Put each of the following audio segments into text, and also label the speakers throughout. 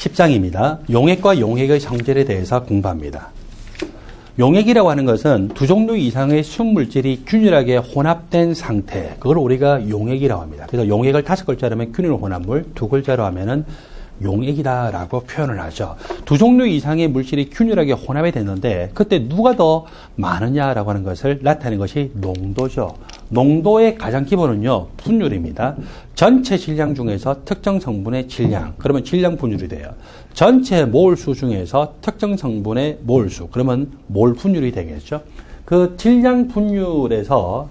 Speaker 1: 10장입니다. 용액과 용액의 성질에 대해서 공부합니다. 용액이라고 하는 것은 두 종류 이상의 순물질이 균일하게 혼합된 상태, 그걸 우리가 용액이라고 합니다. 그래서 용액을 5글자로 하면 균일 혼합물, 2글자로 하면은 용액이다라고 표현을 하죠. 두 종류 이상의 물질이 균일하게 혼합이 됐는데 그때 누가 더 많으냐라고 하는 것을 나타내는 것이 농도죠. 농도의 가장 기본은요, 분율입니다. 전체 질량 중에서 특정 성분의 질량, 그러면 질량 분율이 돼요. 전체 몰수 중에서 특정 성분의 몰수, 그러면 몰 분율이 되겠죠. 그 질량 분율에서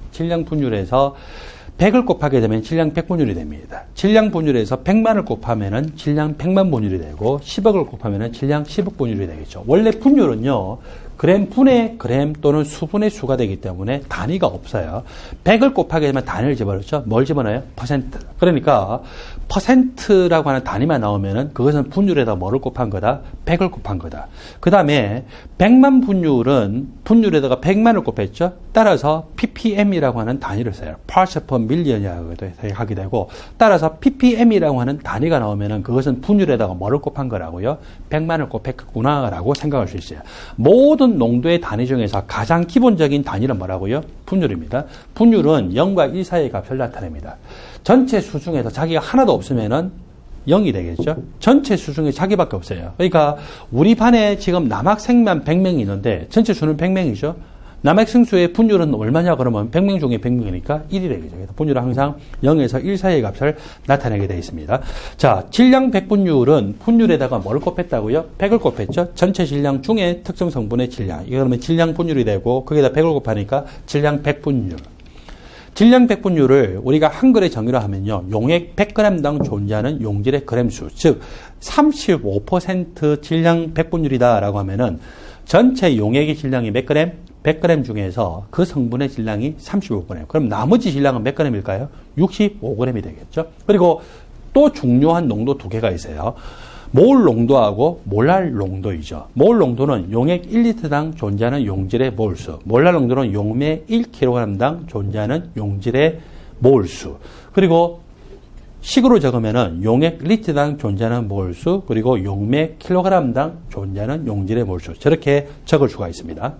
Speaker 1: 100을 곱하게 되면 질량 100분율이 됩니다. 질량 분율에서 100만을 곱하면은 질량 100만 분율이 되고 10억을 곱하면은 질량 10억 분율이 되겠죠. 원래 분율은요, 그램 분의 그램 또는 수분의 수가 되기 때문에 단위가 없어요. 100을 곱하게 되면 단위를 집어넣죠. 뭘 집어넣어요? 퍼센트. 그러니까 퍼센트라고 하는 단위만 나오면은 그것은 분율에다 뭐를 곱한 거다? 100을 곱한 거다. 그 다음에 100만 분율은 분율에다가 100만을 곱했죠. 따라서 ppm이라고 하는 단위를 써요. parts per million이라고 하게 되고, 따라서 ppm이라고 하는 단위가 나오면은 그것은 분율에다가 뭐를 곱한 거라고요? 100만을 곱했구나라고 생각할 수 있어요. 모든 농도의 단위 중에서 가장 기본적인 단위는 뭐라고요? 분율입니다. 분율은 0과 1 사이의 값을 나타냅니다. 전체 수 중에서 자기가 하나도 없으면은 0이 되겠죠? 전체 수 중에 자기밖에 없어요. 그러니까 우리 반에 지금 남학생만 100명이 있는데 전체 수는 100명이죠? 남학생 수의 분율은 얼마냐 그러면 100명 중에 100명이니까 1이 되겠죠. 그래서 분율은 항상 0에서 1 사이의 값을 나타내게 되어 있습니다. 자, 질량 100분율은 분율에다가 뭘 곱했다고요? 100을 곱했죠. 전체 질량 중에 특정 성분의 질량. 이거 그러면 질량 분율이 되고 거기다 100을 곱하니까 질량 100분율. 질량 100분율을 우리가 한글에 정의로 하면요, 용액 100g당 존재하는 용질의 그램수, 즉 35% 질량 100분율이다라고 하면은 전체 용액의 질량이 몇 그램? 100g 중에서 그 성분의 질량이 35g. 그럼 나머지 질량은 몇 g일까요? 65g이 되겠죠. 그리고 또 중요한 농도 두 개가 있어요. 몰 농도하고 몰랄 농도이죠. 몰 농도는 용액 1리터당 존재하는 용질의 몰수. 몰랄 농도는 용매 1kg당 존재하는 용질의 몰수. 그리고 식으로 적으면은 용액 리터당 존재하는 몰수, 그리고 용매 킬로그램당 존재하는 용질의 몰수. 저렇게 적을 수가 있습니다.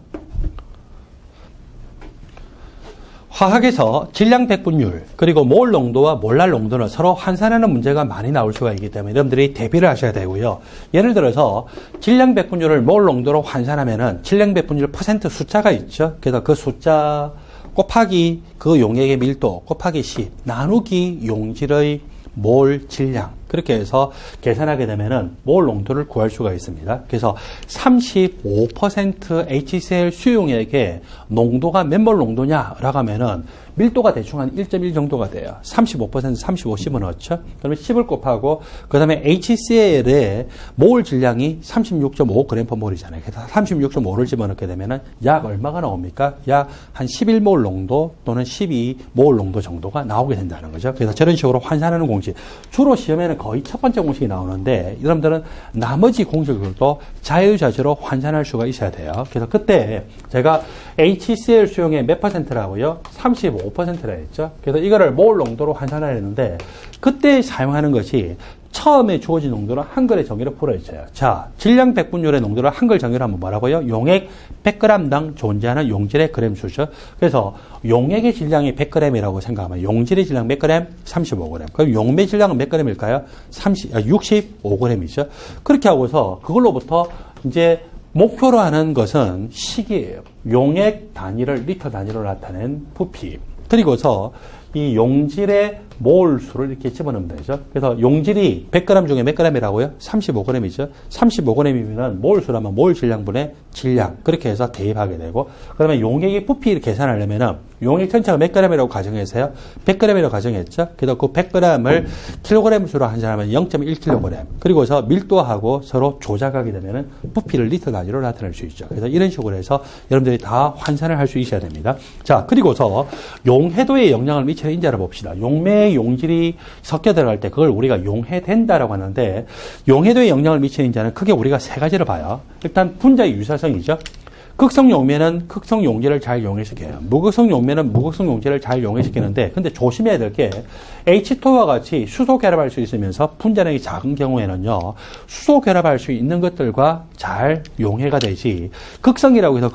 Speaker 1: 화학에서 질량 100분율, 그리고 몰 농도와 몰랄 농도는 서로 환산하는 문제가 많이 나올 수가 있기 때문에 여러분들이 대비를 하셔야 되고요. 예를 들어서 질량 100분율을 몰 농도로 환산하면은 질량 100분율 퍼센트 숫자가 있죠. 그래서 그 숫자 곱하기 그 용액의 밀도 곱하기 10 나누기 용질의 몰 질량, 그렇게 해서 계산하게 되면은 몰 농도를 구할 수가 있습니다. 그래서 35% HCl 수용액의 농도가 몇 몰 농도냐라고 하면은 밀도가 대충 한 1.1 정도가 돼요. 35% 35 집어넣죠. 그러면 10을 곱하고 그 다음에 HCl의 몰 질량이 36.5g/몰이잖아요. 그래서 36.5를 집어넣게 되면은 약 얼마가 나옵니까? 약 한 11몰 농도 또는 12몰 농도 정도가 나오게 된다는 거죠. 그래서 저런 식으로 환산하는 공식. 주로 시험에는 거의 첫 번째 공식이 나오는데 여러분들은 나머지 공식들도 자유자재로 환산할 수가 있어야 돼요. 그래서 그때 제가 HCl 수용의 몇 퍼센트라고요? 35%라 했죠. 그래서 이거를 몰 농도로 환산을 했는데 그때 사용하는 것이 처음에 주어진 농도는 한글의 정의로 풀어있어요. 자, 질량 100분율의 농도를 한글 정의로 하면 뭐라고요? 용액 100g당 존재하는 용질의 그램수죠. 그래서 용액의 질량이 100g이라고 생각하면 용질의 질량 몇 그램? 35g. 그럼 용매 질량은 몇 g일까요? 65g이죠. 그렇게 하고서 그걸로부터 이제 목표로 하는 것은 식이에요. 용액 단위를 리터 단위로 나타낸 부피. 그리고서 이 용질의 몰수를 이렇게 집어넣으면 되죠. 그래서 용질이 100g 중에 몇 g이라고요? 35g이죠. 35g이면 몰수라면 몰 질량분의 질량. 그렇게 해서 대입하게 되고, 그러면 용액의 부피를 계산하려면은 용액 전체가 몇 g이라고 가정했어요? 100g이라고 가정했죠. 그래서 그 100g을 킬로그램 수로 환산하면 0.1kg. 그리고서 밀도하고 서로 조작하게 되면은 부피를 리터 단위로 나타낼 수 있죠. 그래서 이런 식으로 해서 여러분들이 다 환산을 할 수 있어야 됩니다. 자, 그리고서 용해도에 영향을 미치는 인자를 봅시다. 용매의 용질이 섞여 들어갈 때 그걸 우리가 용해된다라고 하는데, 용해도에 영향을 미치는 인자는 크게 우리가 세 가지를 봐요. 일단 분자의 유사성이죠. 극성 용매는 극성 용질을 잘 용해시켜요. 무극성 용매는 무극성 용질을 잘 용해시키는데, 근데 조심해야 될 게 H2와 같이 수소 결합할 수 있으면서 분자량이 작은 경우에는요, 수소 결합할 수 있는 것들과 잘 용해가 되지, 극성이라고 해서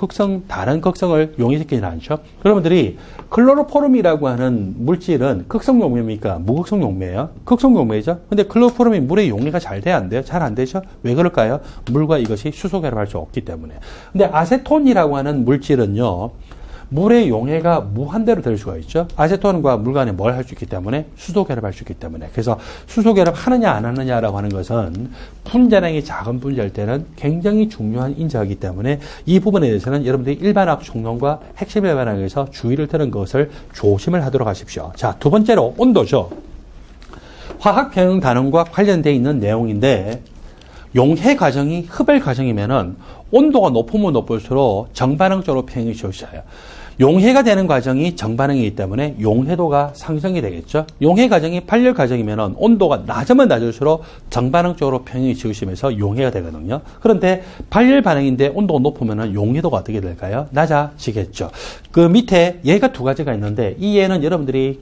Speaker 1: 다른 극성을 용해시키지는 않죠. 여러분들이 클로로포름이라고 하는 물질은 극성 용매입니까? 무극성 용매예요? 극성 용매죠. 근데 클로로포름이 물에 용해가 잘 돼야 안 돼요? 잘 안 되죠? 왜 그럴까요? 물과 이것이 수소 결합할 수 없기 때문에. 근데 아세톤이라고 하는 물질은요, 물의 용해가 무한대로 될 수가 있죠. 아세톤과 물 간에 뭘 할 수 있기 때문에 수소 결합할 수 있기 때문에. 그래서 수소 결합 하느냐 안 하느냐라고 하는 것은 분자량이 작은 분자일 때는 굉장히 중요한 인자이기 때문에 이 부분에 대해서는 여러분들이 일반학 총론과 핵심 일반학에서 주의를 드는 것을 조심을 하도록 하십시오. 자, 두 번째로 온도죠. 화학 평형 단원과 관련되어 있는 내용인데, 용해 과정이 흡열 과정이면은 온도가 높으면 높을수록 정반응 쪽으로 평형이 지어져요. 용해가 되는 과정이 정반응이기 때문에 용해도가 상승이 되겠죠. 용해 과정이 발열 과정이면은 온도가 낮으면 낮을수록 정반응 쪽으로 평형이 지으시면서 용해가 되거든요. 그런데 발열 반응인데 온도가 높으면은 용해도가 어떻게 될까요? 낮아지겠죠. 그 밑에 예가 두 가지가 있는데 이 예는 여러분들이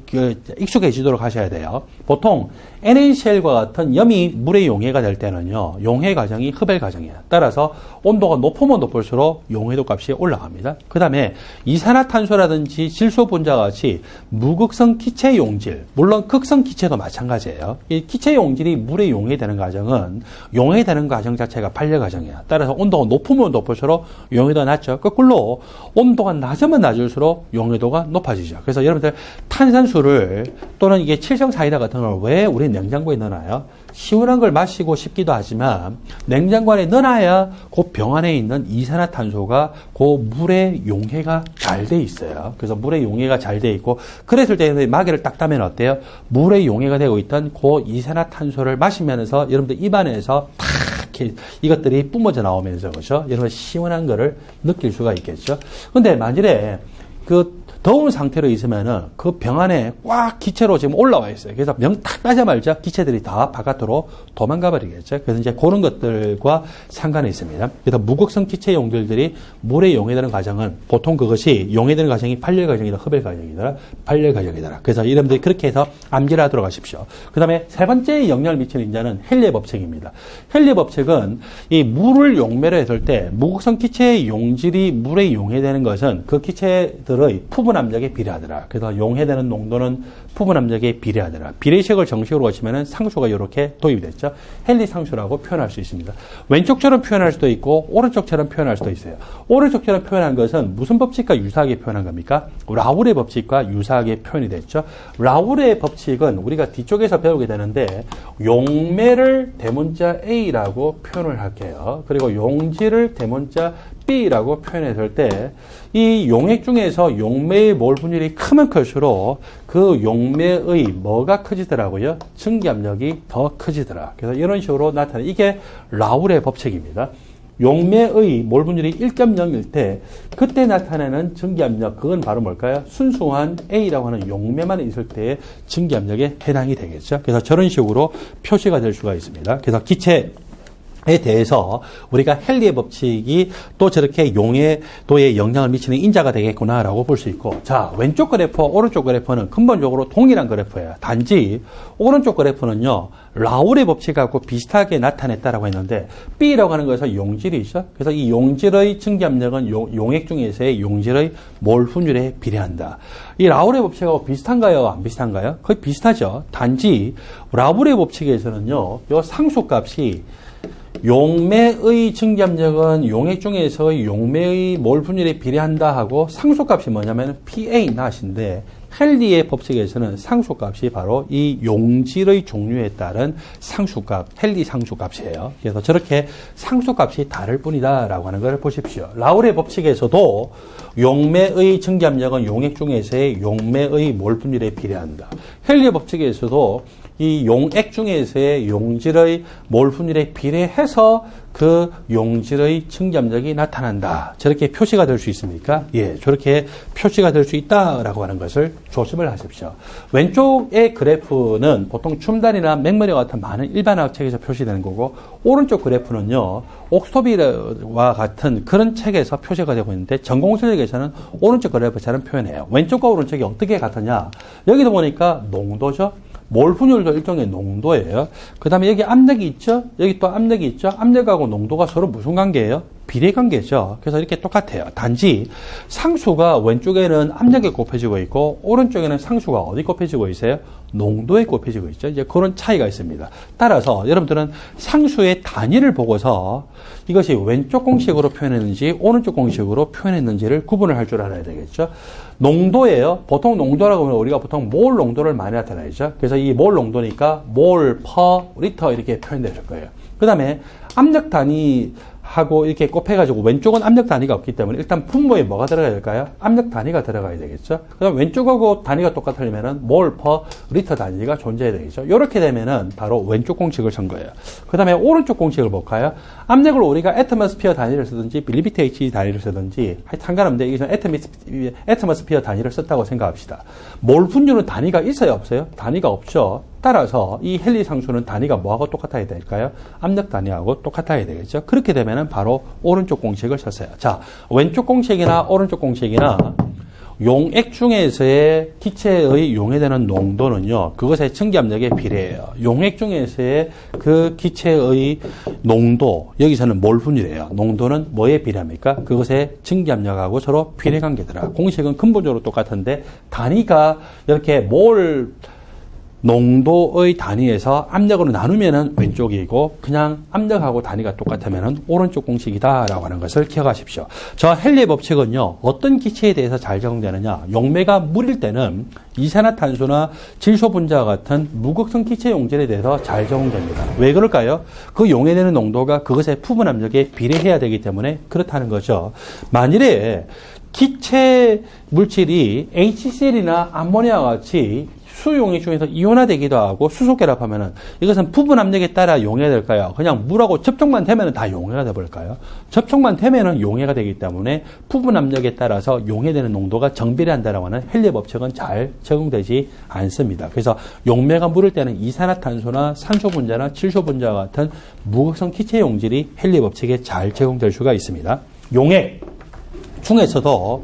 Speaker 1: 익숙해지도록 하셔야 돼요. 보통 NaCl과 같은 염이 물의 용해가 될 때는요, 용해 과정이 흡열 과정이에요. 따라서 온도가 높으면 높을수록 용해도 값이 올라갑니다. 그 다음에 이산화탄소라든지 질소 분자 같이 무극성 기체 용질, 물론 극성 기체도 마찬가지예요. 이 기체 용질이 물에 용해되는 과정은 용해되는 과정 자체가 발열 과정이에요. 따라서 온도가 높으면 높을수록 용해도가 낮죠. 거꾸로 온도가 낮으면 낮을수록 용해도가 높아지죠. 그래서 여러분들 탄산수를 또는 이게 칠성 사이다 같은 걸 왜 우리 냉장고에 넣어놔요? 시원한 걸 마시고 싶기도 하지만 냉장고 안에 넣어놔야 그 병 안에 있는 이산화탄소가 그 물의 용해가 잘 돼 있어요. 그래서 물의 용해가 잘 돼 있고, 그랬을 때 마개를 딱 따면 어때요? 물의 용해가 되고 있던 그 이산화탄소를 마시면서 여러분들 입안에서 탁 이것들이 뿜어져 나오면서, 그렇죠? 여러분 시원한 거를 느낄 수가 있겠죠. 근데 만일에 더운 상태로 있으면은 그 병 안에 꽉 기체로 지금 올라와 있어요. 그래서 명 탁 따자마자 기체들이 다 바깥으로 도망가 버리겠죠. 그래서 이제 그런 것들과 상관이 있습니다. 그래서 무극성 기체 용질들이 물에 용해되는 과정은 보통 그것이 용해되는 과정이 발열 과정이다, 흡열 과정이다, 발열 과정이다. 그래서 여러분들이 그렇게 해서 암기를 하도록 하십시오. 그 다음에 세 번째 영향을 미치는 인자는 헨리의 법칙입니다. 헨리의 법칙은 이 물을 용매로 했을 때 무극성 기체의 용질이 물에 용해되는 것은 그 기체들의 부분 압력에 비례하더라. 그래서 용해되는 농도는 부분 압력에 비례하더라. 비례식을 정식으로 하시면은 상수가 이렇게 도입이 됐죠. 헨리 상수라고 표현할 수 있습니다. 왼쪽처럼 표현할 수도 있고 오른쪽처럼 표현할 수도 있어요. 오른쪽처럼 표현한 것은 무슨 법칙과 유사하게 표현한 겁니까? 라울의 법칙과 유사하게 표현이 됐죠. 라울의 법칙은 우리가 뒤쪽에서 배우게 되는데 용매를 대문자 A라고 표현을 할게요. 그리고 용질을 대문자 B라고 표현했을 때 이 용액 중에서 용매의 몰 분율이 크면 클수록 그 용매의 뭐가 커지더라고요? 증기압력이 더 커지더라. 그래서 이런 식으로 나타나는 이게 라울의 법칙입니다. 용매의 몰 분율이 1.0일 때 그때 나타나는 증기압력, 그건 바로 뭘까요? 순수한 A라고 하는 용매만 있을 때의 증기압력에 해당이 되겠죠. 그래서 저런 식으로 표시가 될 수가 있습니다. 그래서 기체에 대해서 우리가 헨리의 법칙이 또 저렇게 용해도에 영향을 미치는 인자가 되겠구나라고 볼 수 있고, 자, 왼쪽 그래프, 오른쪽 그래프는 근본적으로 동일한 그래프예요. 단지 오른쪽 그래프는요, 라울의 법칙하고 비슷하게 나타냈다라고 했는데 B라고 하는 것은 용질이죠. 그래서 이 용질의 증기압력은 용액 중에서의 용질의 몰 분율에 비례한다. 이 라울의 법칙하고 비슷한가요? 안 비슷한가요? 거의 비슷하죠. 단지 라울의 법칙에서는요, 이 상수값이 용매의 증기압력은 용액 중에서의 용매의 몰 분율에 비례한다 하고 상수값이 뭐냐면 PA 낫인데, 헨리의 법칙에서는 상수값이 바로 이 용질의 종류에 따른 상수값, 헨리 상수값이에요. 그래서 저렇게 상수값이 다를 뿐이다라고 하는 걸 보십시오. 라울의 법칙에서도 용매의 증기압력은 용액 중에서의 용매의 몰 분율에 비례한다. 헨리의 법칙에서도 이 용액 중에서의 용질의 몰 분율에 비례해서 그 용질의 증기압력이 나타난다. 저렇게 표시가 될 수 있습니까? 예, 저렇게 표시가 될 수 있다라고 하는 것을 조심을 하십시오. 왼쪽의 그래프는 보통 춤단이나 맥머리와 같은 많은 일반학 책에서 표시되는 거고, 오른쪽 그래프는요, 옥스토비와 같은 그런 책에서 표시가 되고 있는데, 전공서적에서는 오른쪽 그래프처럼 표현해요. 왼쪽과 오른쪽이 어떻게 같으냐? 여기도 보니까 농도죠. 몰 분율도 일종의 농도예요. 그 다음에 여기 압력이 있죠? 여기 또 압력이 있죠? 압력하고 농도가 서로 무슨 관계예요? 비례관계죠. 그래서 이렇게 똑같아요. 단지 상수가 왼쪽에는 압력에 곱해지고 있고 오른쪽에는 상수가 어디 곱해지고 있어요? 농도에 곱해지고 있죠. 이제 그런 차이가 있습니다. 따라서 여러분들은 상수의 단위를 보고서 이것이 왼쪽 공식으로 표현했는지 오른쪽 공식으로 표현했는지를 구분을 할 줄 알아야 되겠죠. 농도예요. 보통 농도라고 하면 우리가 보통 몰 농도를 많이 나타내죠. 그래서 이 몰 농도니까 몰 퍼 리터 이렇게 표현되실 거예요. 그 다음에 압력 단위 하고 이렇게 곱해가지고 왼쪽은 압력 단위가 없기 때문에 일단 분모에 뭐가 들어가야 될까요? 압력 단위가 들어가야 되겠죠. 그다음 왼쪽하고 단위가 똑같으려면은 몰 퍼 리터 단위가 존재해야 되겠죠. 이렇게 되면은 바로 왼쪽 공식을 쓴 거예요. 그다음에 오른쪽 공식을 볼까요? 압력을 우리가 애트모스피어 단위를 쓰든지 밀리미터 H 단위를 쓰든지 상관없는데 여기서 애트모스피어 단위를 썼다고 생각합시다. 몰 분율은 단위가 있어요, 없어요? 단위가 없죠. 따라서 이 헨리 상수는 단위가 뭐하고 똑같아야 될까요? 압력 단위하고 똑같아야 되겠죠. 그렇게 되면은 바로 오른쪽 공식을 썼어요. 자, 왼쪽 공식이나 오른쪽 공식이나 용액 중에서의 기체의 용해되는 농도는요, 그것의 증기압력에 비례해요. 용액 중에서의 그 기체의 농도, 여기서는 몰 분율이에요. 농도는 뭐에 비례합니까? 그것의 증기압력하고 서로 비례관계더라. 공식은 근본적으로 똑같은데 단위가 이렇게 몰 농도의 단위에서 압력으로 나누면은 왼쪽이고 그냥 압력하고 단위가 똑같으면은 오른쪽 공식이다라고 하는 것을 기억하십시오. 저 헨리의 법칙은요, 어떤 기체에 대해서 잘 적용되느냐? 용매가 물일 때는 이산화탄소나 질소 분자와 같은 무극성 기체 용질에 대해서 잘 적용됩니다. 왜 그럴까요? 그 용해되는 농도가 그것의 부분 압력에 비례해야 되기 때문에 그렇다는 거죠. 만일에 기체 물질이 HCl이나 암모니아와 같이 수용액 중에서 이온화되기도 하고 수소 결합하면은 이것은 부분 압력에 따라 용해가 될까요? 그냥 물하고 접촉만 되면은 다 용해가 돼버릴까요? 접촉만 되면은 용해가 되기 때문에 부분 압력에 따라서 용해되는 농도가 정비례한다라고 하는 헨리의 법칙은 잘 적용되지 않습니다. 그래서 용매가 물을 때는 이산화탄소나 산소 분자나 질소 분자와 같은 무극성 기체 용질이 헨리의 법칙에 잘 적용될 수가 있습니다. 용액 중에서도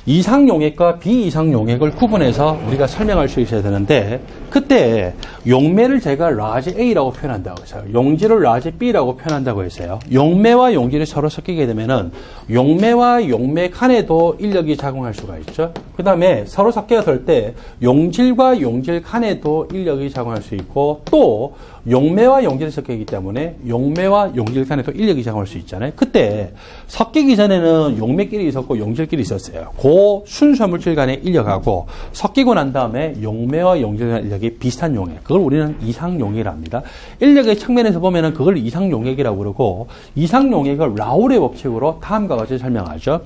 Speaker 1: 이상용액과 비이상용액을 구분해서 우리가 설명할 수 있어야 되는데, 그때 용매를 제가 라지 A라고 표현한다고 했어요. 용질을 라지 B라고 표현한다고 했어요. 용매와 용질이 서로 섞이게 되면은 용매와 용매 간에도 인력이 작용할 수가 있죠. 그 다음에 서로 섞였을 때 용질과 용질 간에도 인력이 작용할 수 있고, 또 용매와 용질이 섞이기 때문에 용매와 용질 간에도 인력이 작용할 수 있잖아요. 그때 섞이기 전에는 용매끼리 있었고 용질끼리 있었어요. 그 순수한 물질 간의 인력하고 섞이고 난 다음에 용매와 용질 간의 인력이 비슷한 용액, 그걸 우리는 이상용액이라 합니다. 인력의 측면에서 보면은 그걸 이상용액이라고 그러고, 이상용액을 라울의 법칙으로 다음과 같이 설명하죠.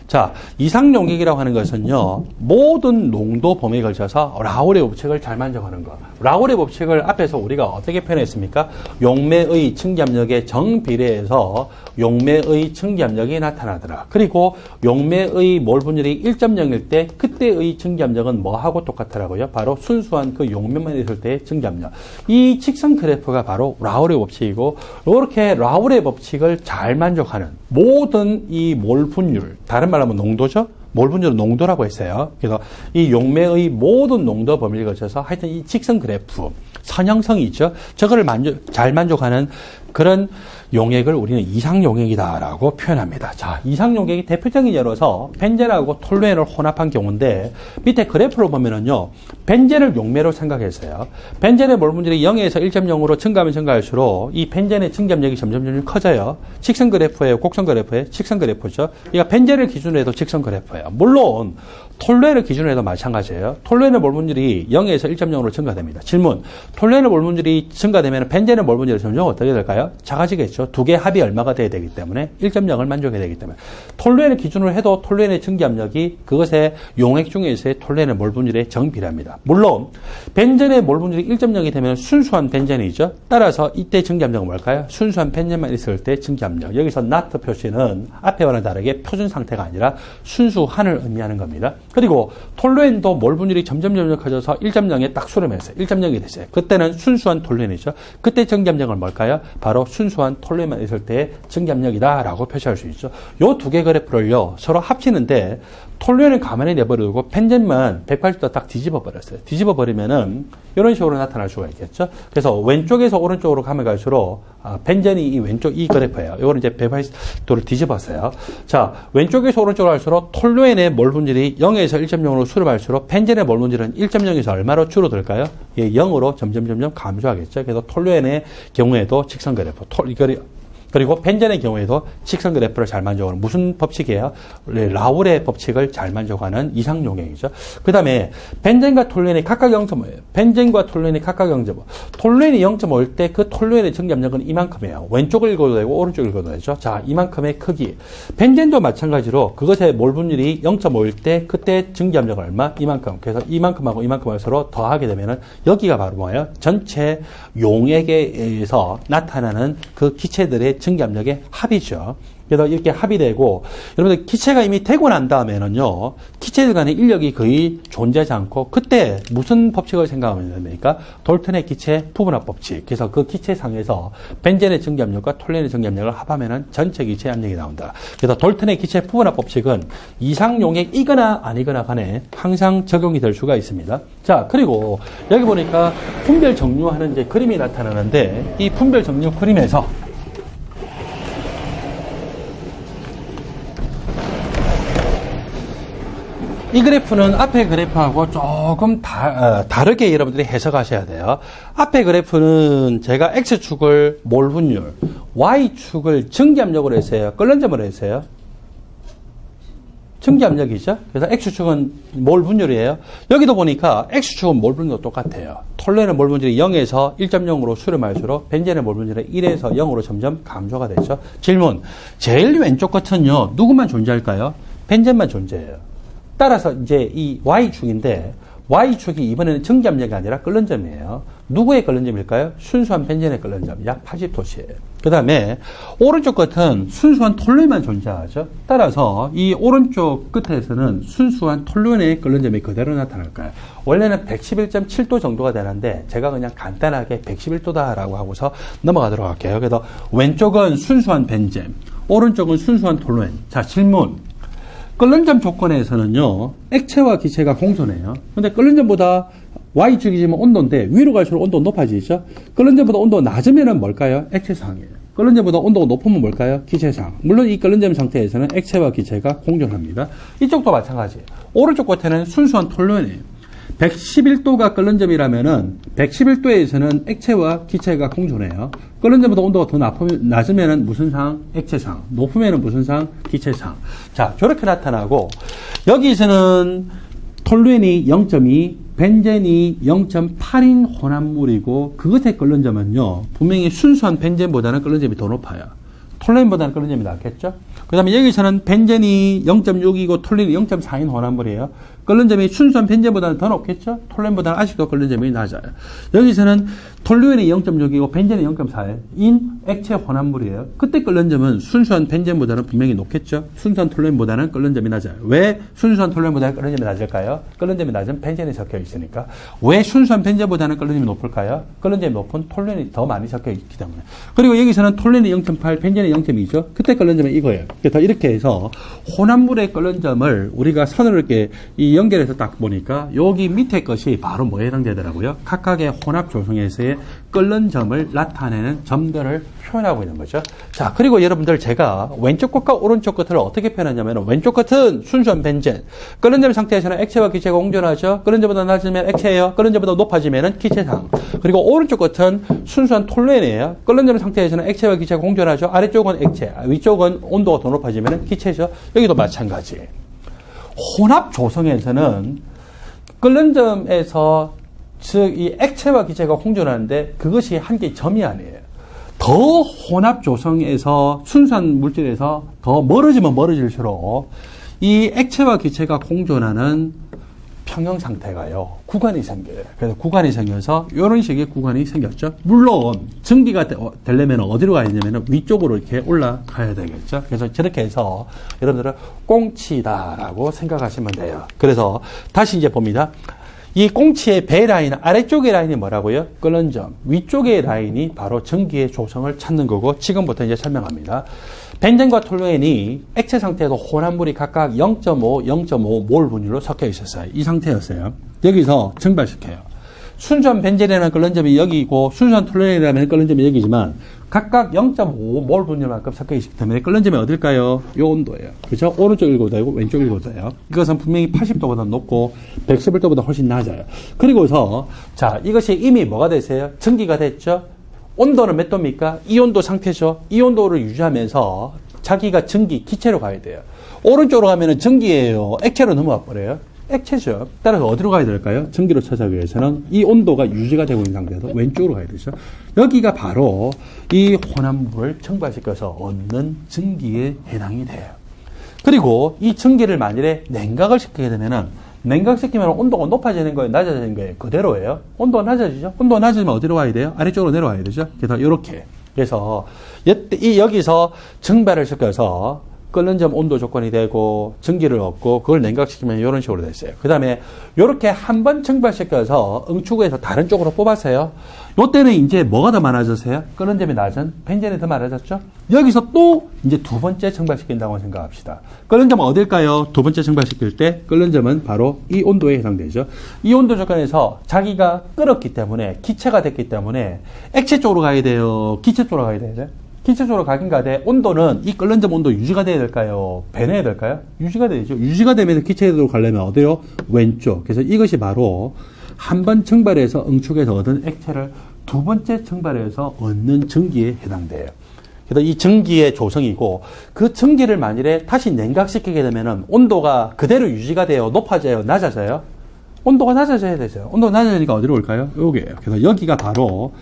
Speaker 1: 자, 이상용액이라고 하는 것은요, 모든 농도 범위에 걸쳐서 라울의 법칙을 잘 만족하는 것. 라울의 법칙을 앞에서 우리가 어떻게 표현했습니까? 용매의 증기압력에 정비례해서 용매의 증기압력이 나타나더라. 그리고 용매의 몰 분율이 1.0일 때 그때의 증기압력은 뭐하고 똑같더라고요? 바로 순수한 그 용매만 있을 때의 증기압력. 이 직선 그래프가 바로 라울의 법칙이고, 이렇게 라울의 법칙을 잘 만족하는 모든 이 몰 분율, 다른 말로 하면 농도죠? 몰 분율은 농도라고 했어요. 그래서 이 용매의 모든 농도 범위를 거쳐서 하여튼 이 직선 그래프, 선형성이 있죠. 저거를 잘 만족하는 그런 용액을 우리는 이상용액이다라고 표현합니다. 자, 이상용액이 대표적인 예로서 벤젠하고 톨루엔을 혼합한 경우인데, 밑에 그래프를 보면은요, 벤젠을 용매로 생각했어요. 벤젠의 몰 분율이 0에서 1.0으로 증가하면 증가할수록 이 벤젠의 증기압력이 점점 커져요. 직선 그래프예요, 곡선 그래프예요? 직선 그래프죠. 그러니까 벤젠을 기준으로 해도 직선 그래프예요. 물론 톨루엔을 기준으로 해도 마찬가지예요. 톨루엔의 몰 분율이 0에서 1.0으로 증가됩니다. 질문, 톨루엔의 몰 분율이 증가되면 벤젠의 몰 분율이 점점 어떻게 될까요? 작아지겠죠. 두 개의 합이 얼마가 돼야 되기 때문에 1.0을 만족해야 되기 때문에 톨루엔을 기준으로 해도 톨루엔의 증기압력이 그것의 용액 중에서의 톨루엔의 몰 분율에 정비례합니다. 물론 벤젠의 몰 분율이 1.0이 되면 순수한 벤젠이죠. 따라서 이때 증기압력은 뭘까요? 순수한 벤젠만 있을 때 증기압력. 여기서 나트 표시는 앞에와는 다르게 표준 상태가 아니라 순수한을 의미하는 겁니다. 그리고 톨루엔도 몰 분율이 점점 커져서 1.0에 딱 수렴했어요. 1.0이 됐어요. 그때는 순수한 톨루엔이죠. 그때 증기압력은 뭘까요? 바로 순수한 톨루엔만 있을 때 증기압력이다라고 표시할 수 있죠. 요 두 개 그래프를요, 서로 합치는데 톨루엔은 가만히 내버려두고 펜젠만 180도 딱 뒤집어 버렸어요. 뒤집어 버리면은 이런 식으로 나타날 수가 있겠죠. 그래서 왼쪽에서 오른쪽으로 가면 갈수록 펜젠이 이 왼쪽 이 그래프예요. 이거는 이제 180도를 뒤집었어요. 자, 왼쪽에서 오른쪽으로 갈수록 톨루엔의 몰 분질이 0에서 1.0으로 수렴할수록 펜젠의 몰 분질은 1.0에서 얼마로 줄어들까요? 예, 0으로 점점 감소하겠죠. 그래서 톨루엔의 경우에도 직선 그래프, 그리고 펜젠의 경우에도 직선 그래프를 잘 만족하는 무슨 법칙이에요? 라울의 법칙을 잘 만족하는 이상 용액이죠. 그 다음에 펜젠과 톨루엔이 각각 0.5예요. 펜젠과 톨루엔이 각각 0.5. 톨루엔이 0.5일 때 그 톨루엔의 증기압력은 이만큼이에요. 왼쪽을 읽어도 되고 오른쪽을 읽어도 되죠. 자, 이만큼의 크기. 펜젠도 마찬가지로 그것의 몰 분율이 0.5일 때 그때 증기압력은 얼마? 이만큼. 그래서 이만큼하고 이만큼을 서로 더하게 되면은 여기가 바로 뭐예요? 전체 용액에 의해서 나타나는 그 기체들의 증기압력의 합이죠. 그래서 이렇게 합이 되고, 여러분들 기체가 이미 되고 난 다음에는요, 기체들 간의 인력이 거의 존재하지 않고, 그때 무슨 법칙을 생각하면 됩니까? 돌턴의 기체 부분합 법칙. 그래서 그 기체상에서 벤젠의 증기압력과 톨루엔의 증기압력을 합하면은 전체 기체 압력이 나온다. 그래서 돌턴의 기체 부분합 법칙은 이상용액이거나 아니거나 간에 항상 적용이 될 수가 있습니다. 자, 그리고 여기 보니까 분별 정류하는 이제 그림이 나타나는데, 이 분별 정류 그림에서 이 그래프는 앞에 그래프하고 조금 다르게 여러분들이 해석하셔야 돼요. 앞에 그래프는 제가 X축을 몰 분율, Y축을 증기압력으로 했어요. 끓는 점으로 했어요. 증기압력이죠. 그래서 X축은 몰 분율이에요. 여기도 보니까 X축은 몰 분율도 똑같아요. 톨루엔의 몰 분율이 0에서 1.0으로 수렴할수록 벤젠의 몰 분율이 1에서 0으로 점점 감소가 되죠. 질문. 제일 왼쪽 끝은요, 누구만 존재할까요? 벤젠만 존재해요. 따라서 이제 이 Y축인데, Y축이 이번에는 증기압력이 아니라 끓는 점이에요. 누구의 끓는 점일까요? 순수한 벤젠의 끓는 점, 약 80도씨예요. 그 다음에 오른쪽 끝은 순수한 톨루엔만 존재하죠. 따라서 이 오른쪽 끝에서는 순수한 톨루엔의 끓는 점이 그대로 나타날 거예요. 원래는 111.7도 정도가 되는데 제가 그냥 간단하게 111도다라고 하고서 넘어가도록 할게요. 그래서 왼쪽은 순수한 벤젠, 오른쪽은 순수한 톨루엔. 자, 질문. 끓는 점 조건에서는요, 액체와 기체가 공존해요. 근데 끓는 점보다 Y축이지만 온도인데 위로 갈수록 온도가 높아지죠. 끓는 점보다 온도가 낮으면 뭘까요? 액체상이에요. 끓는 점보다 온도가 높으면 뭘까요? 기체상. 물론 이 끓는 점 상태에서는 액체와 기체가 공존합니다. 이쪽도 마찬가지예요. 오른쪽 끝에는 순수한 톨루엔이에요. 111도가 끓는 점이라면은 111도에서는 액체와 기체가 공존해요. 끓는 점보다 온도가 더 낮으면은 무슨 상? 액체상. 높으면은 무슨 상? 기체상. 자, 저렇게 나타나고 여기서는 톨루엔이 0.2, 벤젠이 0.8인 혼합물이고 그것의 끓는 점은요, 분명히 순수한 벤젠보다는 끓는 점이 더 높아요. 톨루엔보다는 끓는 점이 낮겠죠? 그 다음에 여기서는 벤젠이 0.6이고 톨루엔이 0.4인 혼합물이에요. 끓는 점이 순수한 벤젠보다는 더 높겠죠? 톨루엔보다는 아직도 끓는 점이 낮아요. 여기서는 톨루엔이 0.6이고 벤젠이 0.4인 액체 혼합물이에요. 그때 끓는 점은 순수한 벤젠보다는 분명히 높겠죠? 순수한 톨루엔보다는 끓는 점이 낮아요. 왜 순수한 톨루엔보다는 끓는 점이 낮을까요? 끓는 점이 낮은 벤젠이 섞여 있으니까. 왜 순수한 벤젠보다는 끓는 점이 높을까요? 끓는 점이 높은 톨루엔이 더 많이 섞여 있기 때문에. 그리고 여기서는 톨루엔이 0.8, 벤젠이 0.2죠? 그때 끓는 점은 이거예요. 그래서 이렇게 해서 혼합물의 끓는 점을 우리가 선을 이렇게 연결해서 딱 보니까 여기 밑에 것이 바로 뭐에 해당되더라고요? 각각의 혼합 조성에서의 끓는 점을 나타내는 점들을 표현하고 있는 거죠. 자, 그리고 여러분들 제가 왼쪽 끝과 오른쪽 끝을 어떻게 표현하냐면 왼쪽 끝은 순수한 벤젠. 끓는 점 상태에서는 액체와 기체가 공존하죠. 끓는 점보다 낮으면 액체예요. 끓는 점보다 높아지면 기체상. 그리고 오른쪽 끝은 순수한 톨루엔이에요. 끓는 점 상태에서는 액체와 기체가 공존하죠. 아래쪽은 액체, 위쪽은 온도가 더 높아지면 기체죠. 여기도 마찬가지. 혼합 조성에서는 끓는 점에서 즉 이 액체와 기체가 공존하는데 그것이 한 개의 점이 아니에요. 더 혼합 조성에서 순수한 물질에서 더 멀어지면 멀어질수록 이 액체와 기체가 공존하는 평형 상태가요, 구간이 생겨요. 그래서 구간이 생겨서 이런 식의 구간이 생겼죠. 물론 증기가 되려면 어디로 가야 되냐면 위쪽으로 이렇게 올라가야 되겠죠. 그래서 저렇게 해서 여러분들은 꽁치다라고 생각하시면 돼요. 그래서 다시 이제 봅니다. 이 꽁치의 배 라인, 아래쪽의 라인이 뭐라고요? 끓는 점. 위쪽의 라인이 바로 전기의 조성을 찾는 거고, 지금부터 이제 설명합니다. 벤젠과 톨루엔이 액체 상태에서 혼합물이 각각 0.5, 0.5 몰 분율로 섞여 있었어요. 이 상태였어요. 여기서 증발시켜요. 순수한 벤젠이라는 끓는 점이 여기고 순수한 톨루엔이라는 끓는 점이 여기지만 각각 0.5 몰 분율만큼 섞여 있기 때문에 끓는 점이 어딜까요? 이 온도예요. 그렇죠? 오른쪽 1고도이고 왼쪽 1고도예요. 이것은 분명히 80도보다 높고 111도보다 훨씬 낮아요. 그리고서 자, 이것이 이미 뭐가 됐어요? 증기가 됐죠? 온도는 몇 도입니까? 이 온도 상태죠. 이 온도를 유지하면서 자기가 증기, 기체로 가야 돼요. 오른쪽으로 가면은 증기예요. 액체로 넘어가 버려요. 액체죠. 따라서 어디로 가야 될까요? 증기로 찾아가기 위해서는 이 온도가 유지가 되고 있는 상태에서 왼쪽으로 가야 되죠. 여기가 바로 이 혼합물을 증발시켜서 얻는 증기에 해당이 돼요. 그리고 이 증기를 만일에 냉각을 시키게 되면은 냉각시키면 온도가 높아지는 거예요? 낮아지는 거예요? 그대로예요. 온도가 낮아지죠? 온도가 낮아지면 어디로 가야 돼요? 아래쪽으로 내려와야 되죠? 그래서 이렇게. 그래서 여기서 증발을 시켜서 끓는 점 온도 조건이 되고 증기를 얻고 그걸 냉각시키면 이런 식으로 됐어요. 그 다음에 이렇게 한 번 증발시켜서 응축에서 다른 쪽으로 뽑았어요. 이때는 이제 뭐가 더 많아졌어요? 끓는 점이 낮은 벤젠이 더 많아졌죠? 여기서 또 이제 두 번째 증발시킨다고 생각합시다. 끓는 점은 어딜까요? 두 번째 증발시킬 때 끓는 점은 바로 이 온도에 해당되죠. 이 온도 조건에서 자기가 끓었기 때문에 기체가 됐기 때문에 액체 쪽으로 가야 돼요? 기체 쪽으로 가야 돼요? 기체 쪽으로 가긴 가되 온도는 이 끓는 점 온도 유지가 돼야 될까요? 배내야 될까요? 유지가 되죠. 유지가 되면 기체로 가려면 어디요? 왼쪽. 그래서 이것이 바로 한 번 증발해서 응축해서 얻은 액체를 두 번째 증발해서 얻는 증기에 해당돼요. 그래서 이 증기의 조성이고 그 증기를 만일에 다시 냉각시키게 되면은 온도가 그대로 유지가 돼요? 높아져요? 낮아져요? 온도가 낮아져야 되죠. 온도가 낮아지니까 어디로 올까요? 여기에요. 그래서 여기가 바로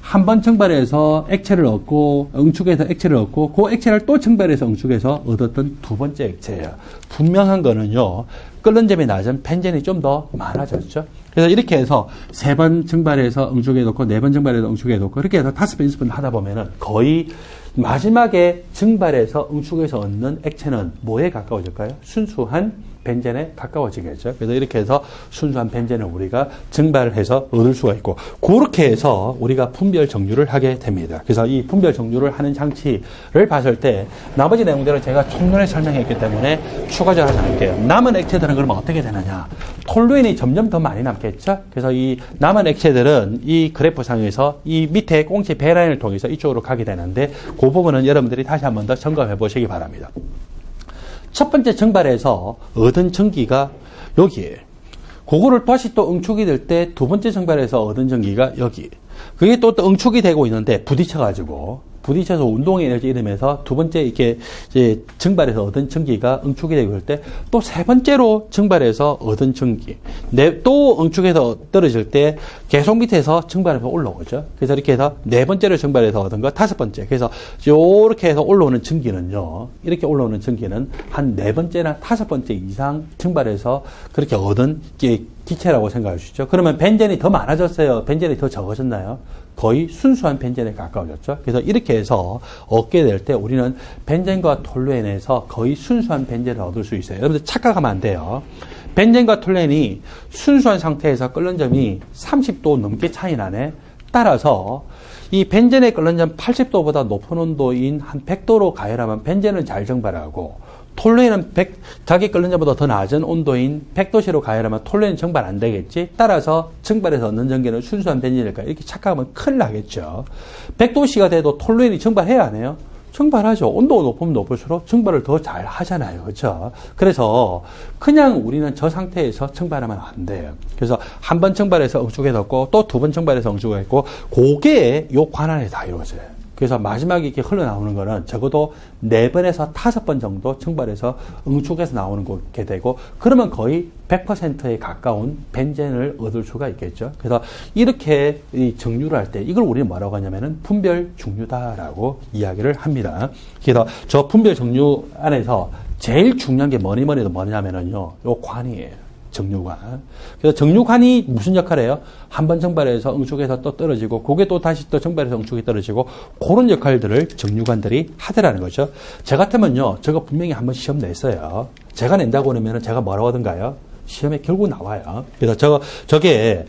Speaker 1: 한 번 증발해서 액체를 얻고 응축해서 액체를 얻고 그 액체를 또 증발해서 응축해서 얻었던 두 번째 액체예요. 분명한 거는요. 끓는 점이 낮은 벤젠이 좀 더 많아졌죠. 그래서 이렇게 해서 세 번 증발해서 응축해 놓고 네 번 증발해서 응축해 놓고 이렇게 해서 5번, 6번 하다 보면은 거의 마지막에 증발해서 응축해서 얻는 액체는 뭐에 가까워질까요? 순수한 벤젠에 가까워지겠죠. 그래서 이렇게 해서 순수한 벤젠을 우리가 증발해서 얻을 수가 있고 그렇게 해서 우리가 분별 정류를 하게 됩니다. 그래서 이 분별 정류를 하는 장치를 봤을 때 나머지 내용들은 제가 총론에 설명했기 때문에 추가적으로 하지 않을게요. 남은 액체들은 그러면 어떻게 되느냐? 톨루엔이 점점 더 많이 남겠죠. 그래서 이 남은 액체들은 이 그래프상에서 이 밑에 꽁치 배라인을 통해서 이쪽으로 가게 되는데 그 부분은 여러분들이 다시 한 번 더 점검해 보시기 바랍니다. 첫 번째 증발에서 얻은 증기가 여기에요. 그거를 다시 또 응축이 될 때 두 번째 증발에서 얻은 증기가 여기. 그게 또 응축이 되고 있는데 부딪혀서 운동의 에너지 이러면서 두 번째 이렇게 이제 증발해서 얻은 증기가 응축이 되고 있을 때 또 세 번째로 증발해서 얻은 증기. 또 응축해서 떨어질 때 계속 밑에서 증발해서 올라오죠. 그래서 이렇게 해서 네 번째로 증발해서 얻은 거 다섯 번째. 그래서 요렇게 해서 올라오는 증기는요. 이렇게 올라오는 증기는 한 네 번째나 다섯 번째 이상 증발해서 그렇게 얻은 기체라고 생각할 수 있죠. 그러면 벤젠이 더 많아졌어요? 벤젠이 더 적어졌나요? 거의 순수한 벤젠에 가까워졌죠. 그래서 이렇게 해서 얻게 될 때 우리는 벤젠과 톨루엔에서 거의 순수한 벤젠을 얻을 수 있어요. 여러분들 착각하면 안 돼요. 벤젠과 톨루엔이 순수한 상태에서 끓는 점이 30도 넘게 차이 나네. 따라서 이 벤젠의 끓는 점 80도보다 높은 온도인 한 100도로 가열하면 벤젠은 잘 증발하고 톨루엔은 자기 끓는 점보다 더 낮은 온도인 100도씨로 가열하면 톨루엔은 증발 안 되겠지. 따라서 증발해서 얻는 전기는 순수한 벤젠일까? 이렇게 착각하면 큰일 나겠죠. 100도씨가 돼도 톨루엔이 증발해야 안 해요? 증발하죠. 온도가 높으면 높을수록 증발을 더 잘 하잖아요. 그렇죠? 그래서 그냥 우리는 저 상태에서 증발하면 안 돼요. 그래서 한 번 증발해서 응축해뒀고 또 두 번 증발해서 응축했고 그게 요 관안에 다 이루어져요. 그래서 마지막에 이렇게 흘러나오는 거는 적어도 4번에서 5번 정도 증발해서 응축해서 나오는 게 되고 그러면 거의 100%에 가까운 벤젠을 얻을 수가 있겠죠. 그래서 이렇게 이 정류를 할 때 이걸 우리는 뭐라고 하냐면은 분별 정류다라고 이야기를 합니다. 그래서 저 분별 정류 안에서 제일 중요한 게 뭐냐면은요. 요 관이에요. 정류관. 그래서 정류관이 무슨 역할을 해요? 한 번 증발해서 응축해서 또 떨어지고, 그게 또 다시 또 증발해서 응축이 떨어지고, 그런 역할들을 정류관들이 하더라는 거죠. 저 같으면요, 저거 분명히 한번 시험 냈어요. 제가 낸다고 그러면 제가 뭐라고 하던가요? 시험에 결국 나와요. 그래서 저게